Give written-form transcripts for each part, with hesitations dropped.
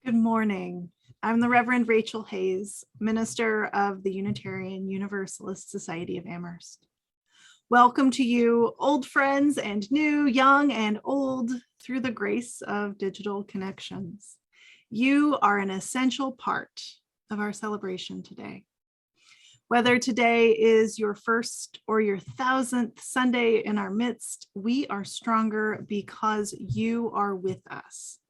Good morning. I'm the Reverend Rachael Hayes, minister of the Unitarian Universalist Society of Amherst. Welcome to you, old friends and new, young and old, through the grace of digital connections. You are an essential part of our celebration today. Whether today is your first or your 1000th Sunday in our midst, we are stronger because you are with us.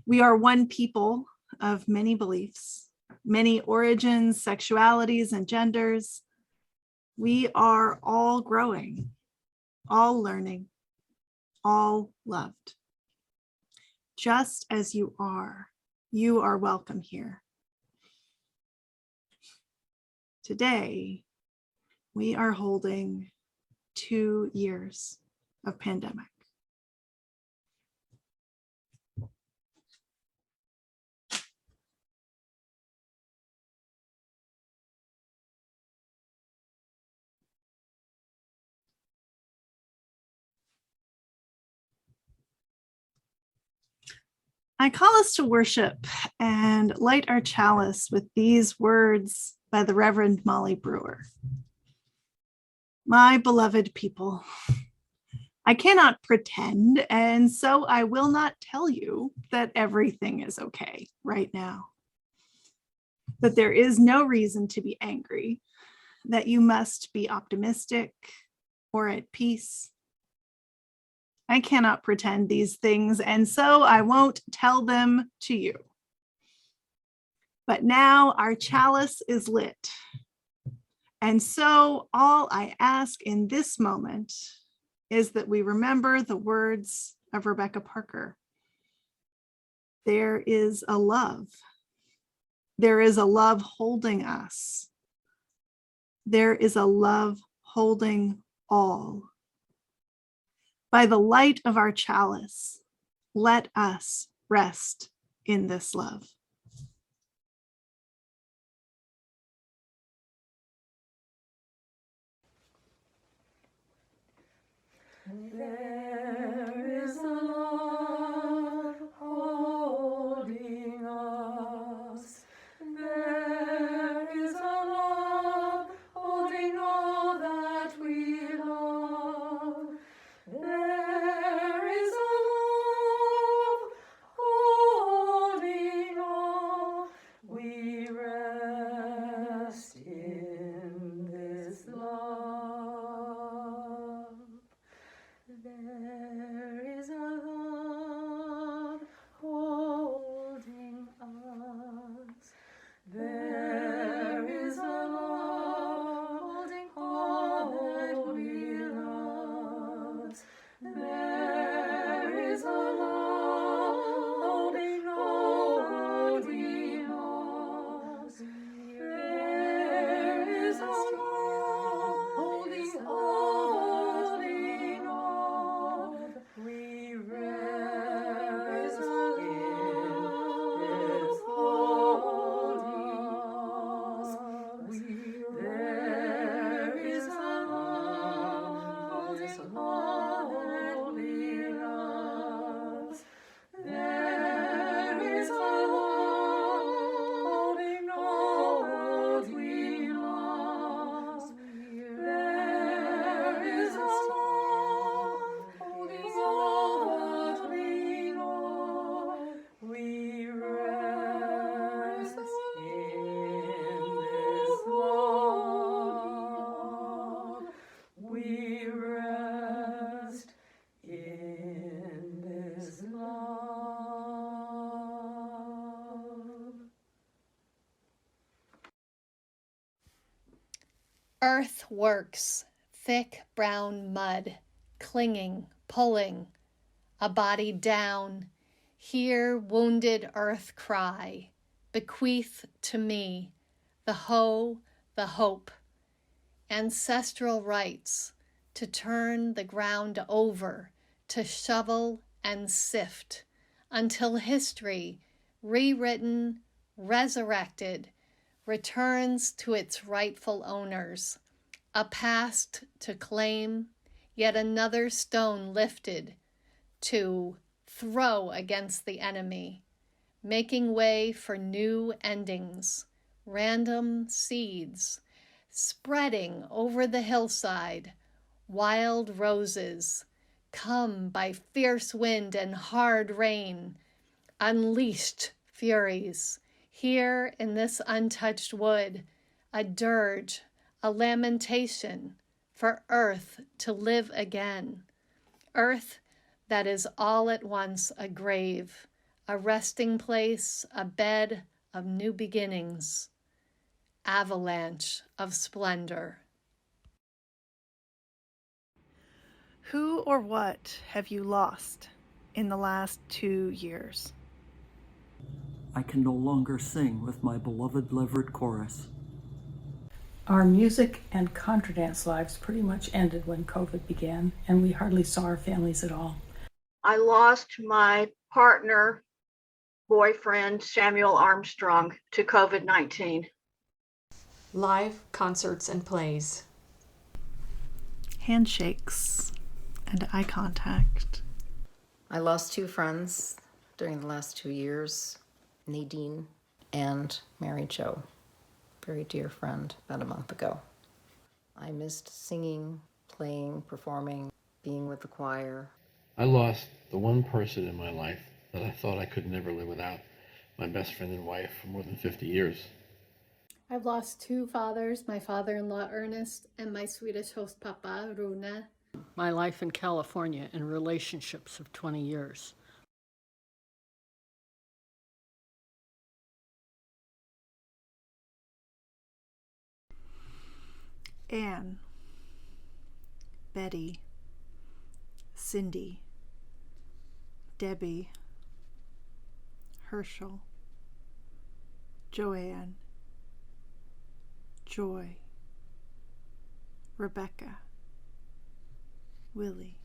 We are one people of many beliefs, many origins, sexualities, and genders. We are all growing, all learning, all loved. Just as you are welcome here. Today, we are holding 2 years of pandemic. I call us to worship and light our chalice with these words by the Reverend Molly Brewer. My beloved people, I cannot pretend, and so I will not tell you that everything is okay right now. But there is no reason to be angry, that you must be optimistic or at peace. I cannot pretend these things, and so I won't tell them to you. But now our chalice is lit. And so all I ask in this moment is that we remember the words of Rebecca Parker. There is a love. There is a love holding us. There is a love holding all. By the light of our chalice, let us rest in this love. There is a love holding us. There is a love holding all that we love. There is a love holding all. We rest in this love. There is a love holding us. There is a love holding all that we love. There is a love holding all that we love. There is a love holding all we love. We rest in this holding us. There is a love holding all that we love. There is a love holding all that we love. There is a love holding all that we love. We rest in this love. We rest in this love. Earth works, thick brown mud, clinging, pulling, a body down. Hear wounded earth cry, bequeath to me the hoe, the hope, ancestral rights to turn the ground over, to shovel and sift, until history, rewritten, resurrected, returns to its rightful owners, a past to claim, yet another stone lifted to throw against the enemy, making way for new endings, random seeds, spreading over the hillside, wild roses, come by fierce wind and hard rain, unleashed furies, here in this untouched wood, a dirge, a lamentation for earth to live again, earth that is all at once a grave, a resting place, a bed of new beginnings, avalanche of splendor. Who or what have you lost in the last 2 years? I can no longer sing with my beloved Leverett chorus. Our music and contra dance lives pretty much ended when COVID began, and we hardly saw our families at all. I lost my partner, boyfriend, Samuel Armstrong, to COVID-19. Live concerts and plays. Handshakes and eye contact. I lost 2 friends during the last 2 years, Nadine and Mary Jo, very dear friend, about a month ago. I missed singing, playing, performing, being with the choir. I lost the one person in my life that I thought I could never live without, my best friend and wife for more than 50 years. I've lost 2 fathers, my father-in-law Ernest and my Swedish host Papa, Rune. My life in California and relationships of 20 years. Anne, Betty, Cindy, Debbie, Herschel, Joanne, Joy, Rebecca, Willie.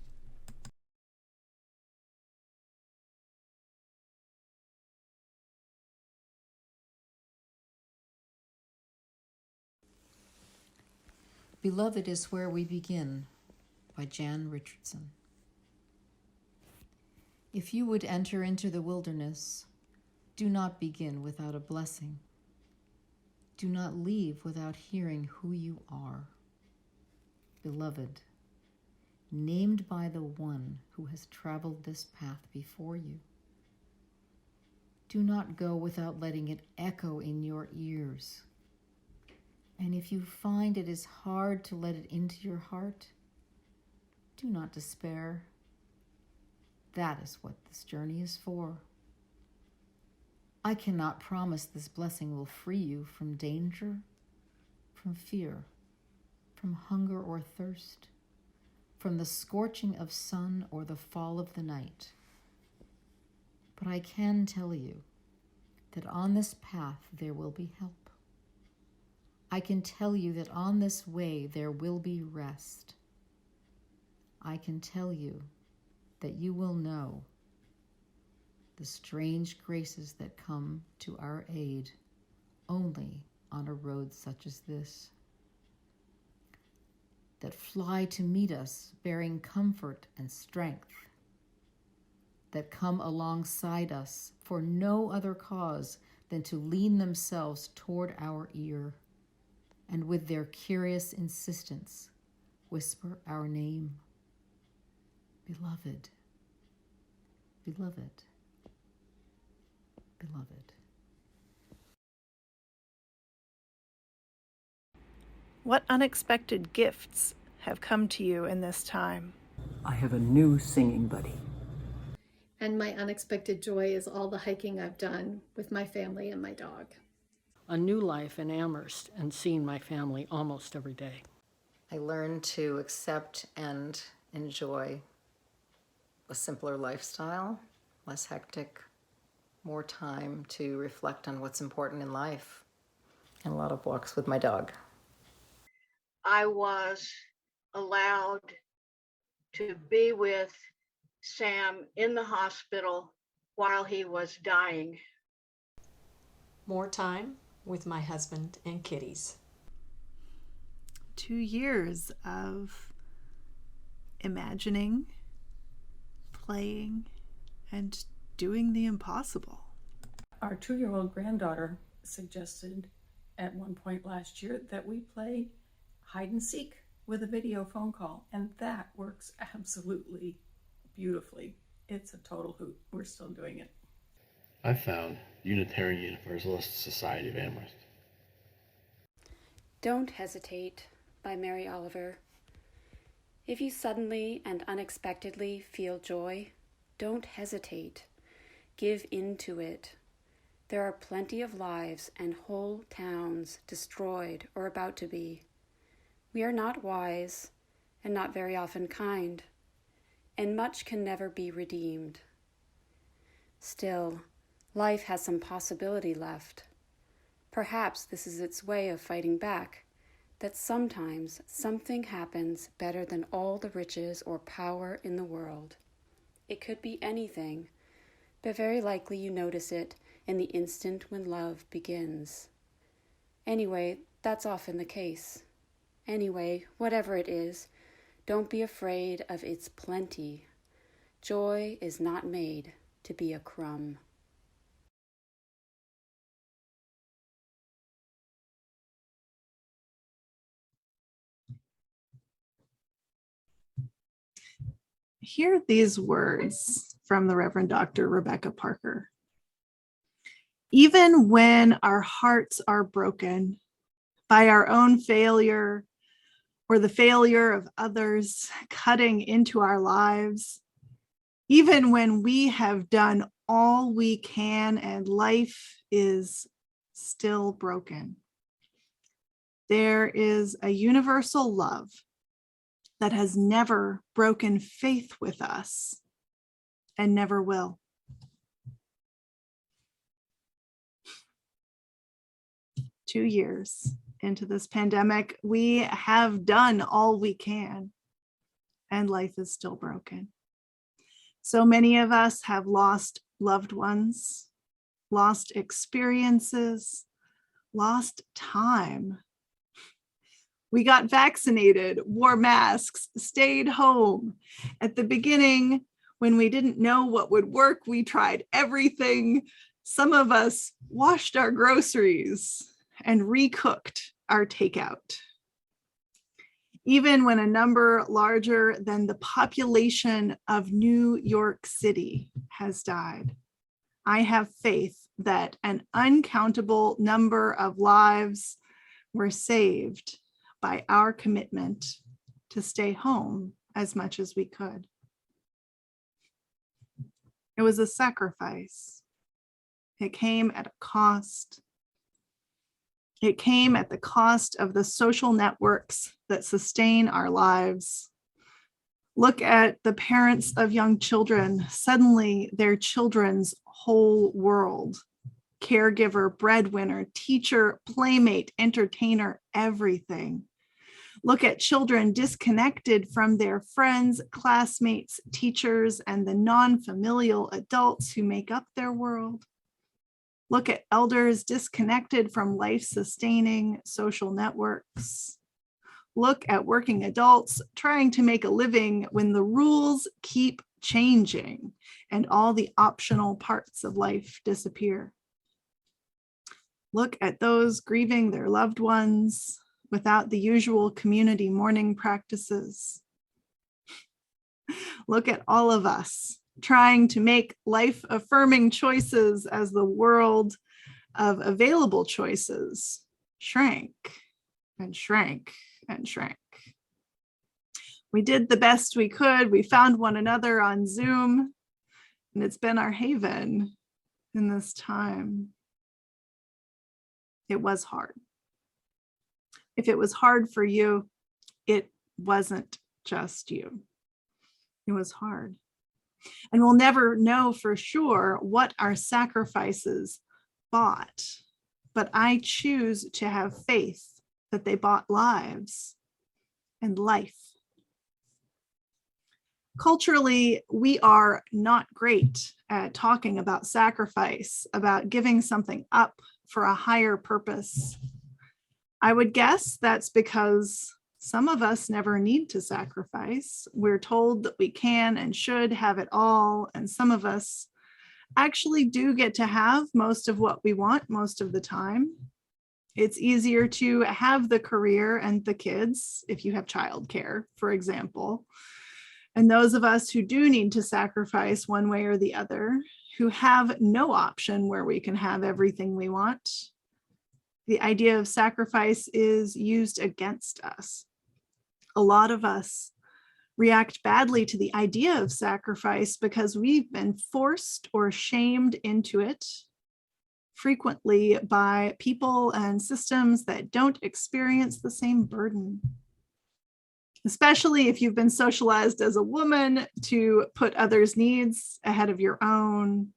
Beloved is Where We Begin by Jan Richardson. If you would enter into the wilderness, do not begin without a blessing. Do not leave without hearing who you are. Beloved, named by the one who has traveled this path before you. Do not go without letting it echo in your ears. And if you find it is hard to let it into your heart, do not despair. That is what this journey is for. I cannot promise this blessing will free you from danger, from fear, from hunger or thirst, from the scorching of sun or the fall of the night. But I can tell you that on this path there will be help. I can tell you that on this way there will be rest. I can tell you that you will know the strange graces that come to our aid only on a road such as this, that fly to meet us bearing comfort and strength, that come alongside us for no other cause than to lean themselves toward our ear, and with their curious insistence, whisper our name. Beloved, beloved, beloved. What unexpected gifts have come to you in this time? I have a new singing buddy. And my unexpected joy is all the hiking I've done with my family and my dog. A new life in Amherst and seeing my family almost every day. I learned to accept and enjoy a simpler lifestyle, less hectic, more time to reflect on what's important in life, and a lot of walks with my dog. I was allowed to be with Sam in the hospital while he was dying. More time with my husband and kitties. 2 years of imagining, playing, and doing the impossible. Our 2-year-old granddaughter suggested at one point last year that we play hide and seek with a video phone call, and that works absolutely beautifully. It's a total hoot. We're still doing it. I found Unitarian Universalist Society of Amherst. Don't Hesitate by Mary Oliver. If you suddenly and unexpectedly feel joy, don't hesitate. Give in to it. There are plenty of lives and whole towns destroyed or about to be. We are not wise and not very often kind, and much can never be redeemed. Still, life has some possibility left. Perhaps this is its way of fighting back, that sometimes something happens better than all the riches or power in the world. It could be anything, but very likely you notice it in the instant when love begins. Anyway, that's often the case. Anyway, whatever it is, don't be afraid of its plenty. Joy is not made to be a crumb. Hear these words from the Reverend Dr. Rebecca Parker. Even when our hearts are broken by our own failure or the failure of others cutting into our lives, even when we have done all we can and life is still broken, there is a universal love that has never broken faith with us and never will. Two years into this pandemic, we have done all we can, and life is still broken. So many of us have lost loved ones, lost experiences, lost time. We got vaccinated, wore masks, stayed home. At the beginning, when we didn't know what would work, we tried everything. Some of us washed our groceries and recooked our takeout. Even when a number larger than the population of New York City has died, I have faith that an uncountable number of lives were saved by our commitment to stay home as much as we could. It was a sacrifice. It came at a cost. It came at the cost of the social networks that sustain our lives. Look at the parents of young children. Suddenly, their children's whole world, caregiver, breadwinner, teacher, playmate, entertainer, everything. Look at children disconnected from their friends, classmates, teachers, and the non-familial adults who make up their world. Look at elders disconnected from life-sustaining social networks. Look at working adults trying to make a living when the rules keep changing and all the optional parts of life disappear. Look at those grieving their loved ones without the usual community mourning practices. Look at all of us trying to make life-affirming choices as the world of available choices shrank and shrank and shrank. We did the best we could. We found one another on Zoom, and it's been our haven in this time. It was hard. If it was hard for you, it wasn't just you. It was hard. And we'll never know for sure what our sacrifices bought, but I choose to have faith that they bought lives and life. Culturally, we are not great at talking about sacrifice, about giving something up for a higher purpose. I would guess that's because some of us never need to sacrifice. We're told that we can and should have it all, and some of us actually do get to have most of what we want most of the time. It's easier to have the career and the kids if you have childcare, for example. And those of us who do need to sacrifice one way or the other, who have no option where we can have everything we want, the idea of sacrifice is used against us. A lot of us react badly to the idea of sacrifice because we've been forced or shamed into it, frequently by people and systems that don't experience the same burden. Especially if you've been socialized as a woman to put others' needs ahead of your own.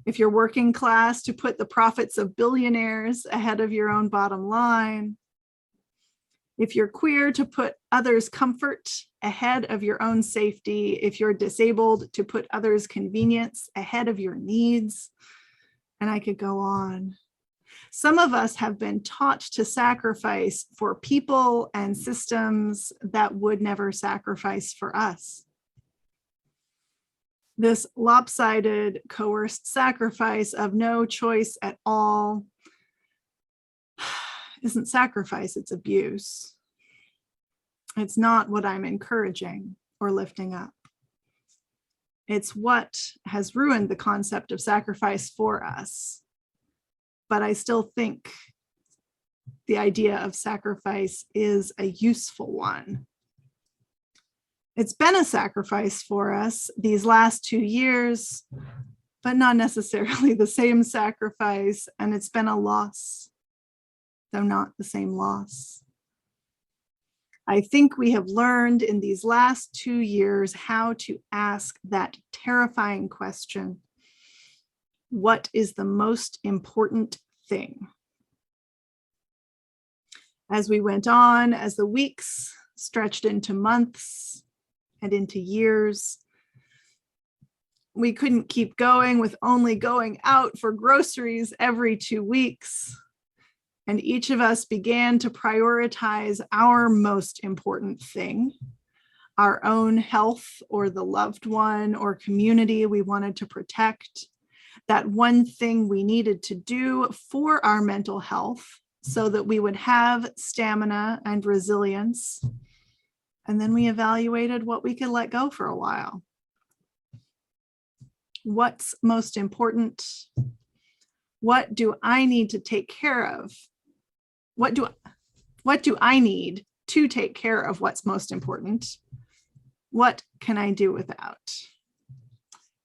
If you're working class, to put the profits of billionaires ahead of your own bottom line. If you're queer, to put others' comfort ahead of your own safety. If you're disabled, to put others' convenience ahead of your needs. And I could go on. Some of us have been taught to sacrifice for people and systems that would never sacrifice for us. This lopsided, coerced sacrifice of no choice at all isn't sacrifice, it's abuse. It's not what I'm encouraging or lifting up. It's what has ruined the concept of sacrifice for us. But I still think the idea of sacrifice is a useful one. It's been a sacrifice for us these last 2 years, but not necessarily the same sacrifice, and it's been a loss, though not the same loss. I think we have learned in these last 2 years how to ask that terrifying question: what is the most important thing? As we went on, as the weeks stretched into months and into years, we couldn't keep going with only going out for groceries every 2 weeks. And each of us began to prioritize our most important thing, our own health or the loved one or community we wanted to protect. That one thing we needed to do for our mental health so that we would have stamina and resilience. And then we evaluated what we could let go for a while. What's most important? What do I need to take care of? What do I need to take care of what's most important? What can I do without?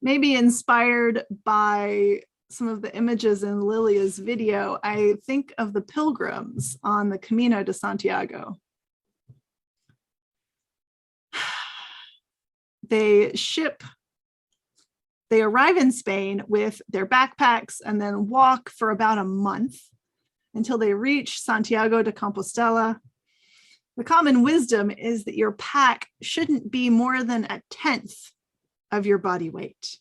Maybe inspired by some of the images in Lilia's video, I think of the pilgrims on the Camino de Santiago. They arrive in Spain with their backpacks and then walk for about a month until they reach Santiago de Compostela. The common wisdom is that your pack shouldn't be more than 1/10 of your body weight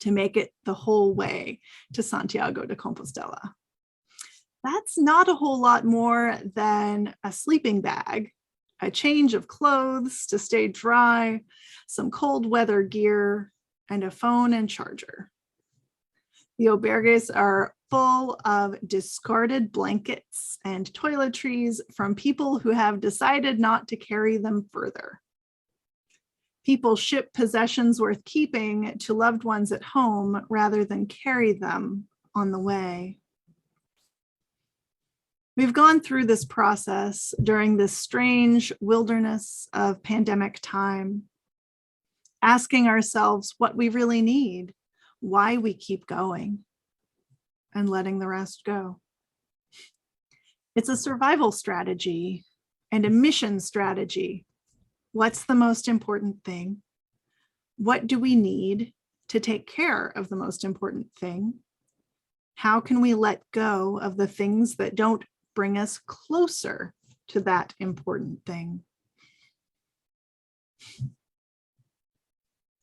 to make it the whole way to Santiago de Compostela. That's not a whole lot more than a sleeping bag, a change of clothes to stay dry, some cold weather gear, and a phone and charger. The albergues are full of discarded blankets and toiletries from people who have decided not to carry them further. People ship possessions worth keeping to loved ones at home rather than carry them on the way. We've gone through this process during this strange wilderness of pandemic time, asking ourselves what we really need, why we keep going, and letting the rest go. It's a survival strategy and a mission strategy. What's the most important thing? What do we need to take care of the most important thing? How can we let go of the things that don't bring us closer to that important thing?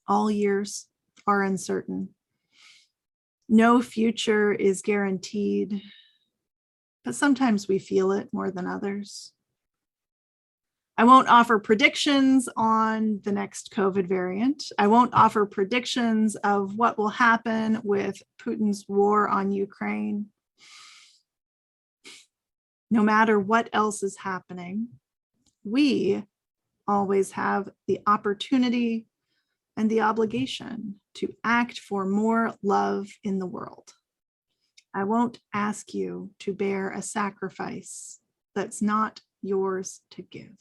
All years are uncertain. No future is guaranteed, but sometimes we feel it more than others. I won't offer predictions on the next COVID variant. I won't offer predictions of what will happen with Putin's war on Ukraine. No matter what else is happening, we always have the opportunity and the obligation to act for more love in the world. I won't ask you to bear a sacrifice that's not yours to give.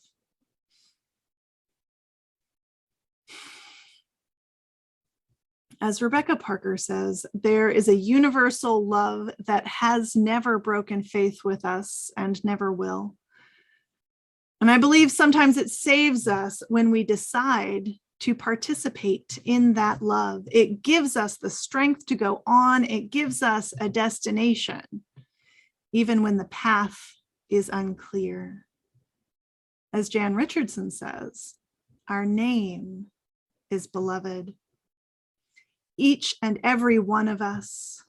As Rebecca Parker says, there is a universal love that has never broken faith with us and never will. And I believe sometimes it saves us when we decide to participate in that love. It gives us the strength to go on. It gives us a destination, even when the path is unclear. As Jan Richardson says, our name is beloved. Each and every one of us.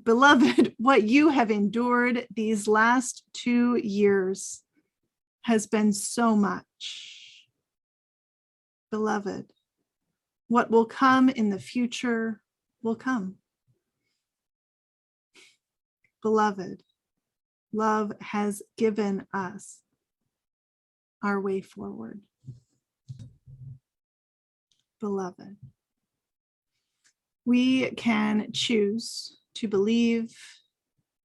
Beloved, what you have endured these last 2 years has been so much. Beloved, what will come in the future will come. Beloved, love has given us our way forward. Beloved, we can choose to believe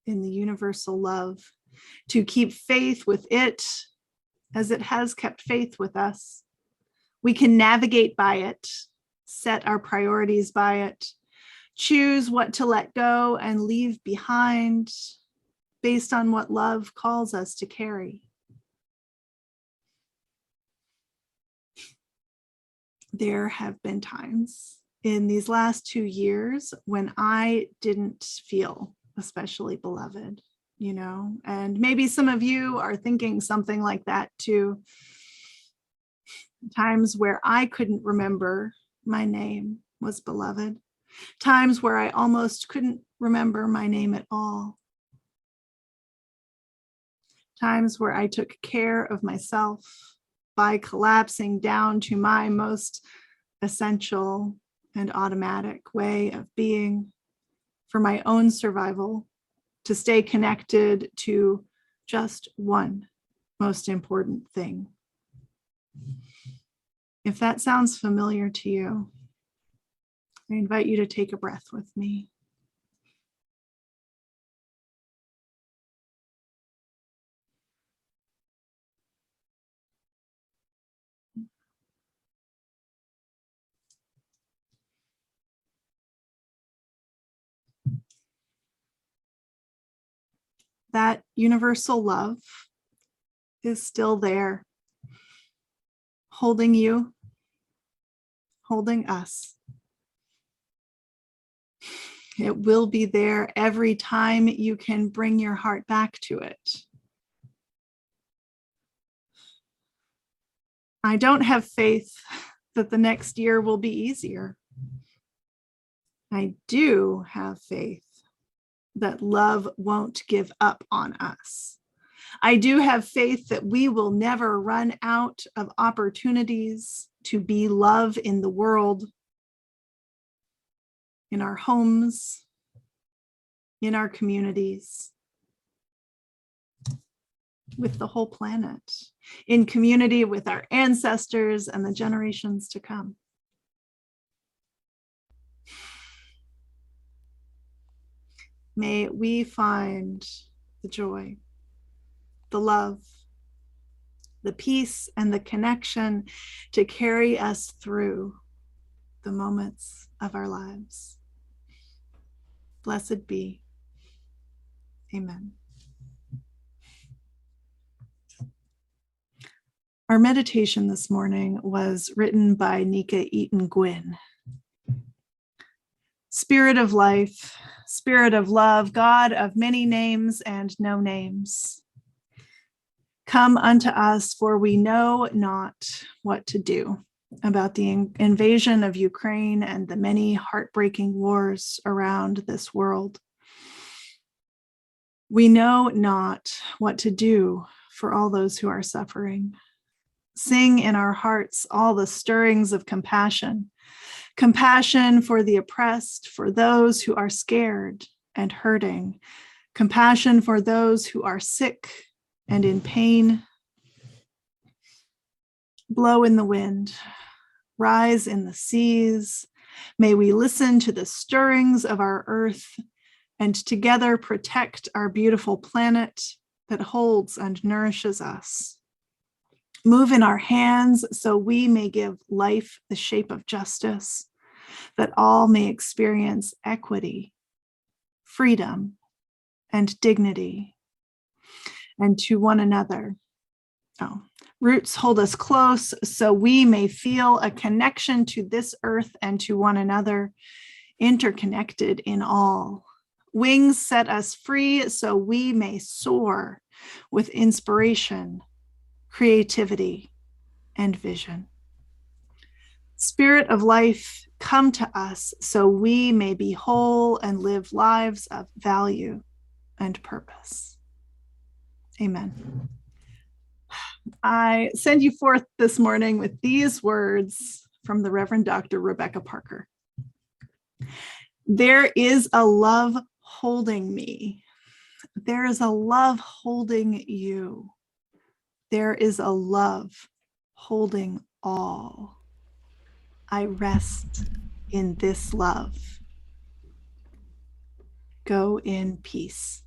in the universal love, to keep faith with it as it has kept faith with us. We can navigate by it, set our priorities by it, choose what to let go and leave behind based on what love calls us to carry. There have been times in these last 2 years when I didn't feel especially beloved, and maybe some of you are thinking something like that too. Times where I couldn't remember my name was beloved. Times where I almost couldn't remember my name at all. Times where I took care of myself by collapsing down to my most essential and automatic way of being for my own survival, to stay connected to just one most important thing. If that sounds familiar to you, I invite you to take a breath with me. That universal love is still there, holding you, holding us. It will be there every time you can bring your heart back to it. I don't have faith that the next year will be easier. I do have faith that love won't give up on us. I do have faith that we will never run out of opportunities to be love in the world, in our homes, in our communities, with the whole planet, in community with our ancestors and the generations to come. May we find the joy, the love, the peace, and the connection to carry us through the moments of our lives. Blessed be. Amen. Our meditation this morning was written by Nika Eaton Gwynn. Spirit of life, Spirit of love, God of many names and no names, come unto us, for we know not what to do about the invasion of Ukraine and the many heartbreaking wars around this world. We know not what to do for all those who are suffering. Sing in our hearts all the stirrings of compassion. Compassion for the oppressed, for those who are scared and hurting. Compassion for those who are sick and in pain. Blow in the wind, rise in the seas. May we listen to the stirrings of our earth and together protect our beautiful planet that holds and nourishes us. Move in our hands so we may give life the shape of justice, that all may experience equity, freedom, and dignity. And to one another. Roots hold us close so we may feel a connection to this earth and to one another, interconnected in all. Wings set us free so we may soar with inspiration, creativity, and vision. Spirit of life, come to us so we may be whole and live lives of value and purpose. Amen. I send you forth this morning with these words from the Reverend Dr. Rebecca Parker. There is a love holding me. There is a love holding you. There is a love holding all. I rest in this love. Go in peace.